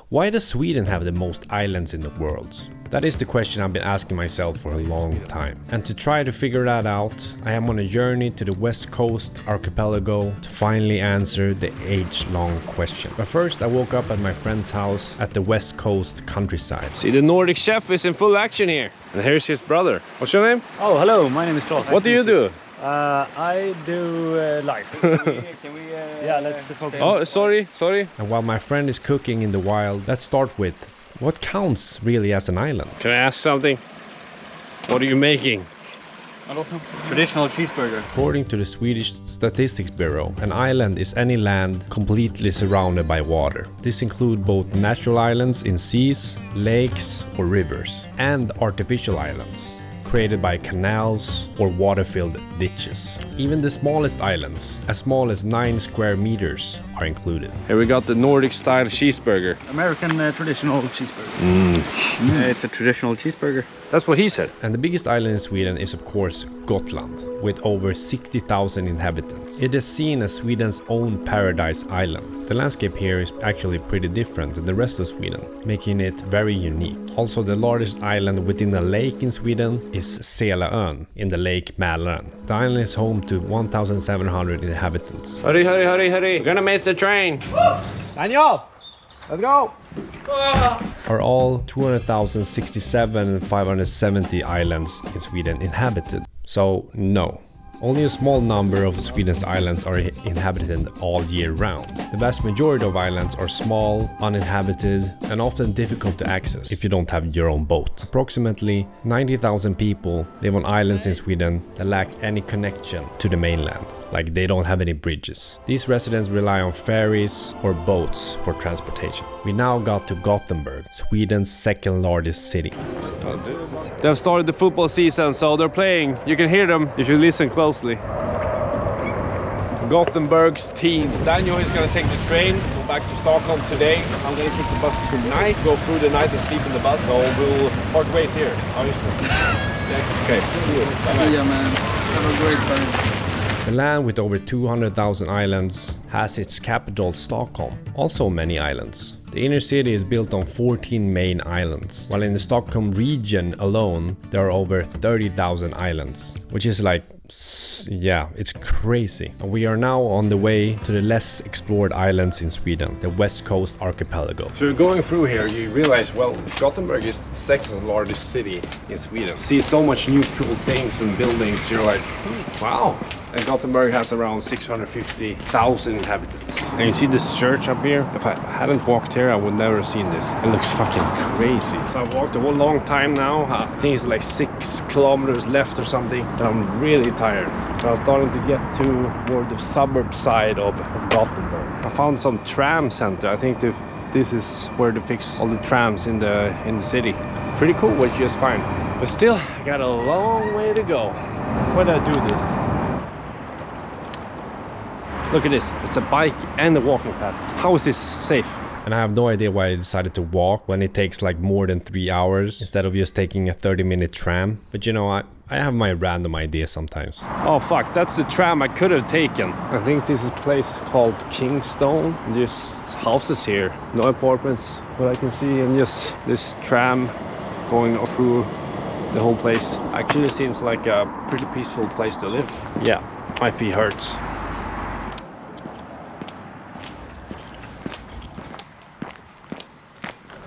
Why does Sweden have the most islands in the world? That is the question I've been asking myself for a long time. And to try to figure that out, I am on a journey to the west coast archipelago to finally answer the age-long question. But first I woke up at my friend's house at the west coast countryside. See, the Nordic chef is in full action here. And here's his brother. What's your name? Oh, hello, my name is Klaus. What do you do? I do life. Can we yeah, let's focus. Oh, sorry. And while my friend is cooking in the wild, let's start with what counts really as an island? Can I ask something? What are you making? Traditional cheeseburger. According to the Swedish Statistics Bureau, an island is any land completely surrounded by water. This includes both natural islands in seas, lakes or rivers, and artificial islands created by canals or water-filled ditches. Even the smallest islands, as small as 9 square meters, are included. Here we got the Nordic-style cheeseburger. American traditional cheeseburger. It's a traditional cheeseburger. That's what he said. And the biggest island in Sweden is of course Gotland, with over 60,000 inhabitants. It is seen as Sweden's own paradise island. The landscape here is actually pretty different than the rest of Sweden, making it very unique. Also, the largest island within a lake in Sweden is Selaön in the lake Mälaren. The island is home to 1,700 inhabitants. Hurry! We're gonna miss the train! Daniel! Let's go! Are all 200,067 and 570 islands in Sweden inhabited? So no. Only a small number of Sweden's islands are inhabited all year round. The vast majority of islands are small, uninhabited, and often difficult to access if you don't have your own boat. Approximately 90,000 people live on islands in Sweden that lack any connection to the mainland, like they don't have any bridges. These residents rely on ferries or boats for transportation. We now got to Gothenburg, Sweden's second largest city. They've started the football season, so they're playing. You can hear them if you listen closely. Gothenburg's team. Daniel is going to take the train, go back to Stockholm today. I'm going to take the bus tonight, go through the night and sleep in the bus. So we'll part ways here. Okay, see you. Bye-bye. Yeah, man. Have a great time. The land with over 200,000 islands has its capital Stockholm, also many islands. The inner city is built on 14 main islands, while in the Stockholm region alone there are over 30,000 islands, which is like, yeah, it's crazy. And we are now on the way to the less explored islands in Sweden, the west coast archipelago. So you're going through here, you realize, well, Gothenburg is the second largest city in Sweden. See so much new cool things and buildings, you're like, wow. And Gothenburg has around 650,000 inhabitants. And you see this church up here? If I hadn't walked here, I would never have seen this. It looks fucking crazy. So I've walked a whole long time now. I think it's like 6 kilometers left or something. And I'm really tired. So I'm starting to get toward the suburb side of Gothenburg. I found some tram center. I think this is where they fix all the trams in the city. Pretty cool, which is fine. But still, I got a long way to go. Why did I do this? Look at this, it's a bike and a walking path. How is this safe? And I have no idea why I decided to walk when it takes like more than 3 hours instead of just taking a 30-minute tram. But you know, I have my random ideas sometimes. Oh fuck, that's the tram I could have taken. I think this place is called Kingstone. Just houses here, no apartments, but I can see, and just this tram going through the whole place. Actually seems like a pretty peaceful place to live. Yeah, my feet hurts.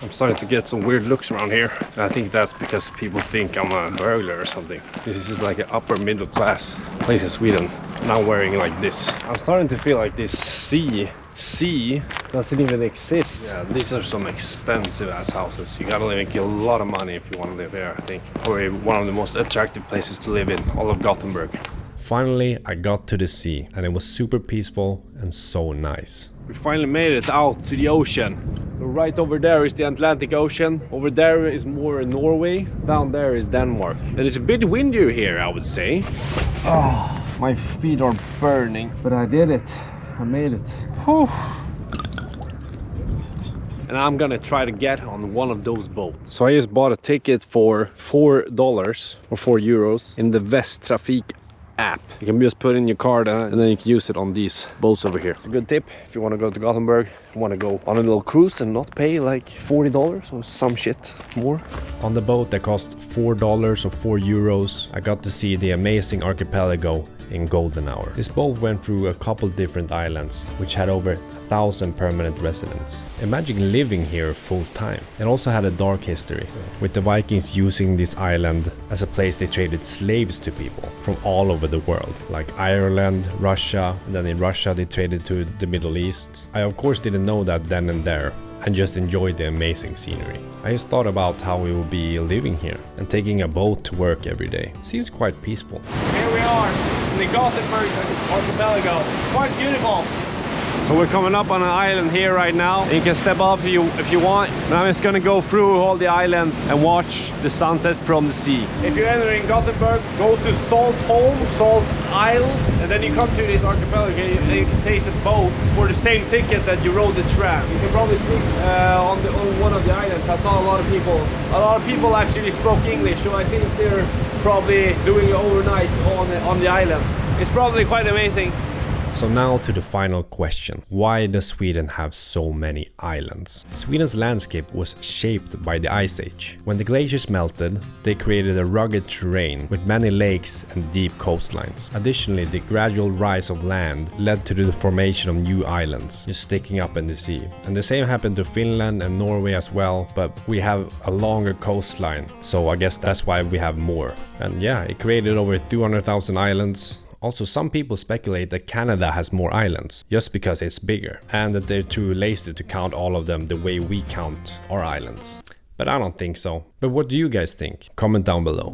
I'm starting to get some weird looks around here. And I think that's because people think I'm a burglar or something. This is like an upper middle class place in Sweden. And I'm wearing like this. I'm starting to feel like this sea doesn't even exist. Yeah, these are some expensive ass houses. You gotta make a lot of money if you want to live here, I think. Probably one of the most attractive places to live in all of Gothenburg. Finally, I got to the sea and it was super peaceful and so nice. We finally made it out to the ocean. Right over there is the Atlantic Ocean. Over there is more Norway. Down there is Denmark. And it's a bit windier here, I would say. Oh, my feet are burning. But I did it. I made it. Whew. And I'm gonna try to get on one of those boats. So I just bought a ticket for $4 or €4 in the Västtrafik app. You can just put in your card and then you can use it on these boats over here. It's a good tip if you want to go to Gothenburg, you want to go on a little cruise and not pay like $40 or some shit more. On the boat that cost $4 or €4, I got to see the amazing archipelago in golden hour. This boat went through a couple different islands which had over 1,000 permanent residents. Imagine living here full time. It also had a dark history, with the Vikings using this island as a place they traded slaves to people from all over the world, like Ireland, Russia, and then in Russia they traded to the Middle East. I of course didn't know that then and there, and just enjoyed the amazing scenery. I just thought about how we will be living here and taking a boat to work every day. Seems quite peaceful. Here we are in the Gothenburg archipelago. Quite beautiful. So we're coming up on an island here right now. You can step off if you want. And I'm just gonna go through all the islands and watch the sunset from the sea. If you're entering Gothenburg, go to Stockholm, Salt Isle, and then you come to this archipelago and you can take the boat for the same ticket that you rode the tram. You can probably see on one of the islands. I saw a lot of people actually spoke English, so I think they're probably doing it overnight on the island. It's probably quite amazing. So now to the final question. Why does Sweden have so many islands? Sweden's landscape was shaped by the Ice Age. When the glaciers melted, they created a rugged terrain with many lakes and deep coastlines. Additionally, the gradual rise of land led to the formation of new islands, just sticking up in the sea. And the same happened to Finland and Norway as well, but we have a longer coastline, so I guess that's why we have more. And yeah, it created over 200,000 islands. Also, some people speculate that Canada has more islands, just because it's bigger, and that they're too lazy to count all of them the way we count our islands. But I don't think so. But what do you guys think? Comment down below.